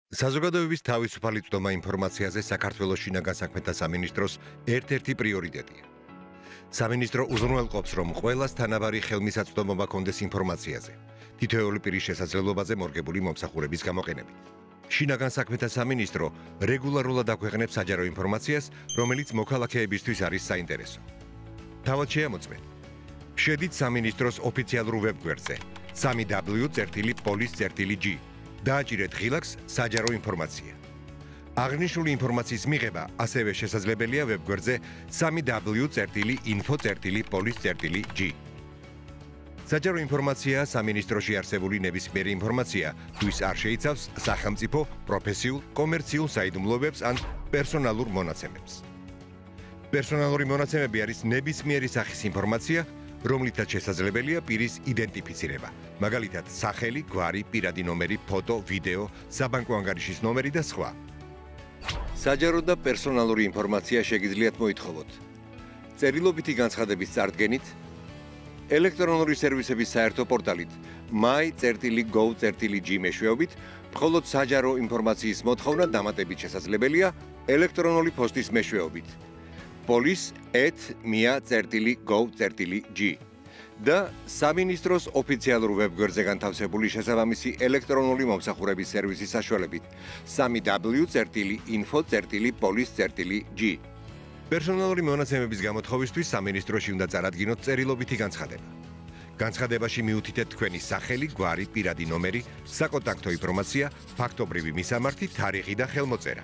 საზოგადოების თავისუფალი წვდომა ინფორმაციაზე საქართველოს შინაგან საქმეთა სამინისტროს ერთ-ერთი პრიორიტეტია. სამინისტრო უზრუნველყოფს, რომ ყველას თანაბარი ხელმისაწვდომობა კონდეს ინფორმაციაზე, თითოეული პირის შესაძლებლობაზე მორგებული მომსახურების გამოყენებით. შინაგან საქმეთა სამინისტრო რეგულარულად აქვეყნებს საჯარო ინფორმაციას, რომელიც მოქალაქეებისთვის არის საინტერესო. თავად შეამოწმეთ. შედით სამინისტროს ოფიციალურ ვებგვერდზე www.polis.g დააჭირეთ ღილაკს საჯარო ინფორმაცია. აღნიშნული ინფორმაციის მიღება ასევე შესაძლებელია ვებგვერდზე www.info.polis.g. საჯარო ინფორმაცია სამინისტროში არსებული ნებისმიერი ინფორმაცია, თუ ის არ შეიცავს სახელმწიფო, პროფესიულ, კომერციულ საიდუმლოებებს ან პერსონალურ მონაცემებს. პერსონალური მონაცემები არის ნებისმიერი სახის ინფორმაცია, რომლითაც შესაძლებელია პირის იდენტიფიცირება, მაგალითად სახელი, გვარი, პირადი ნომერი, ფოტო, ვიდეო, საბანკო ანგარიშის ნომერი და სხვა. საჯარო და პერსონალური ინფორმაცია შეგიძლიათ მოითხოვოთ წერილობითი განცხადების წარდგენით, ელექტრონული სერვისების საერთო პორტალით my.gov.g მეშვეობით, მხოლოდ საჯარო ინფორმაციის მოთხოვნა დამატებით შესაძლებელია ელექტრონული პოსტის მეშვეობით polis@mia.gov.g და სამინისტროს ოფიციალურ ვებგვერდზე განთავსებული შესაბამისი ელექტრონული მომსახურების სერვისის საშუალებით www.info.polis.g. პერსონალური მონაცემების გამოთხოვისთვის სამინისტროში უნდა წარადგინოთ წერილობითი განცხადება. განცხადებაში მიუთითეთ თქვენი სახელი, გვარი, პირადი ნომერი, საკონტაქტო ინფორმაცია, ფაქტობრივი მისამართი, თარიღი და ხელმოწერა.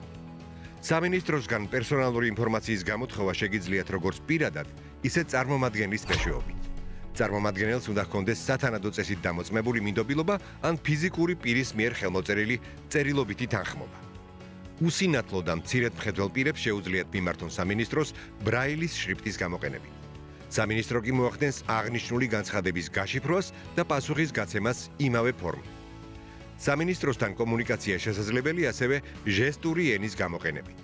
სამინისტროსგან პერსონალური ინფორმაციის გამოთხოვა შეგიძლიათ როგორც პირადად, ისე წარმომადგენლის მეშვეობით. წარმომადგენელს უნდა ჰქონდეს სათანადო წესით დამოწმებული მინდობილობა ან ფიზიკური პირის მიერ ხელმოწერილი წერილობითი თანხმობა. უსინათლო და მცირედ მხედრელ პირებს შეუძლიათ მიმართონ სამინისტროს ბრაილის შრიფტის გამოყენებით. სამინისტრო კი მოახდენს აღნიშნული განცხადების გაშიფრვას და პასუხის გაცემას იმავე ფორმით. სამინისტროსთან კომუნიკაცია შესაძლებელი ასევე ჟესტური ენის გამოყენებით.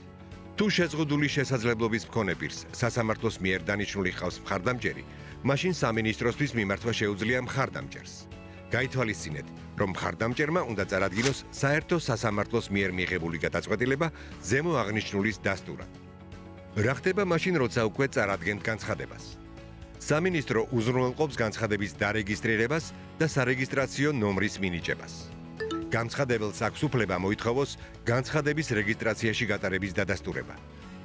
თუ შეზღუდული შესაძლებლობის მქონე პირს სასამართლოს მიერ დანიშნული ჰყავს მხარდამჭერი, მაშინ სამინისტროსთვის მიმართვა შეუძლია მხარდამჭერს. გაითვალისწინეთ, რომ მხარდამჭერმა უნდა წარადგინოს საერთო სასამართლოს მიერ მიღებული გადაწყვეტილება ზემო აღნიშნულის დასტურად. რა ხდება მაშინ, როცა უკვე წარადგენთ განცხადებას? სამინისტრო უზრუნველყოფს განცხადების დარეგისტრირებას და სარეგისტრაციო ნომრის მინიჭებას. განცხადებელს აქვს უფლება მოითხოვოს განცხადების რეგისტრაციაში გატარების დადასტურება.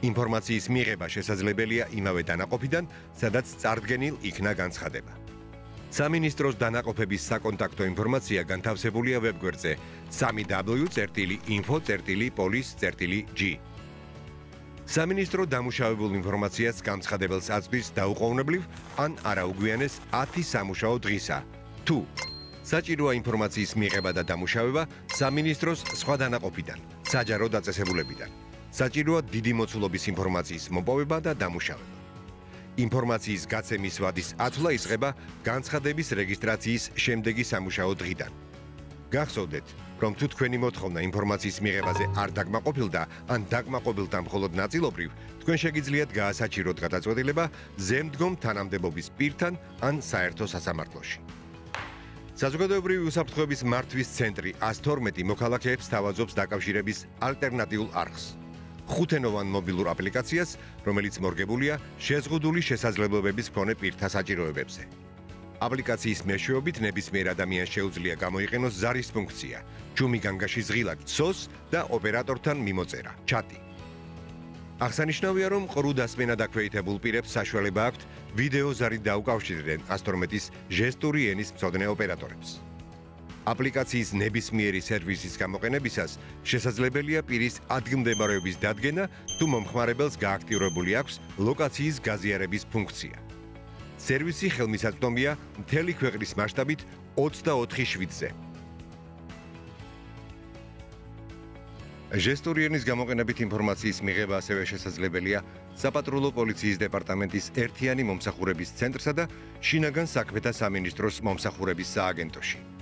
ინფორმაციის მიღება შესაძლებელია იმავე დანაყოფიდან, სადაც წარდგენილ იქნა განცხადება. სამინისტროს დანაყოფების საკონტაქტო ინფორმაცია განთავსებულია ვებგვერდზე www.info.polis.g. სამინისტრო დამუშავებულ ინფორმაციას განცხადებელს აწვდის დაუყოვნებლივ ან არაუგვიანეს 10 სამუშაო დღისა, თუ საჭიროა ინფორმაციის მიღება და დამუშავება სამინისტროს სხვა დანაყოფიდან, საჯარო დაწესებულებიდან. საჭიროა დიდი მოცულობის ინფორმაციის მოპოვება და დამუშავება. ინფორმაციის გაცემის ვადის ათვლა იწყება განცხადების რეგისტრაციის შემდეგი სამუშაო დღიდან. გახსოვდეთ, რომ თუ თქვენი მოთხოვნა ინფორმაციის მიღებაზე არ დაკმაყოფილდა ან დაკმაყოფილდა მხოლოდ ნაწილობრივ, თქვენ შეგიძლიათ გაასაჩიროთ გადაწყვეტილება ზემდგომ თანამდებობის პირთან ან საერთო სასამართლოში. საზოგადოებრივი უსაფრთხოების მართვის ცენტრი 112 მოქალაქეებს თავაზობს დაკავშირების ალტერნატიულ არხს. ხუთენოვან მობილურ აპლიკაციას, რომელიც მორგებულია შეზღუდული შესაძლებლობების მქონე პირთა საჭიროებებზე. აპლიკაციის მეშვეობით ნებისმიერ ადამიანს შეუძლია გამოიყენოს ზარის ფუნქცია, ჩუმი განგაშის ღილაკი, SOS და ოპერატორთან მიმოწერა, ჩატი. აღსანიშნავია, რომ ყრუ დასმენად აქვეითებულ პირებს საშუალება აქვთ ვიდეო ზარით დაუკავშირდნენ 112-ის ჟესტური ენის მცოდნე ოპერატორებს. აპლიკაციის ნებისმიერი სერვისის გამოყენებისას შესაძლებელია პირის ადგილმდებარეობის დადგენა, თუ მომხმარებელს გააქტიურებული აქვს ლოკაციის გაზიარების ფუნქცია. სერვისი ხელმისაწვდომია მთელი ქვეყნის მასშტაბით 24/7-ზე. ჟესტური ენის გამოყენებით ინფორმაციის მიღება ასევე შესაძლებელია საპატრულო პოლიციის დეპარტამენტის ერთიანი მომსახურების ცენტრსა და შინაგან საქმეთა სამინისტროს მომსახურების სააგენტოში.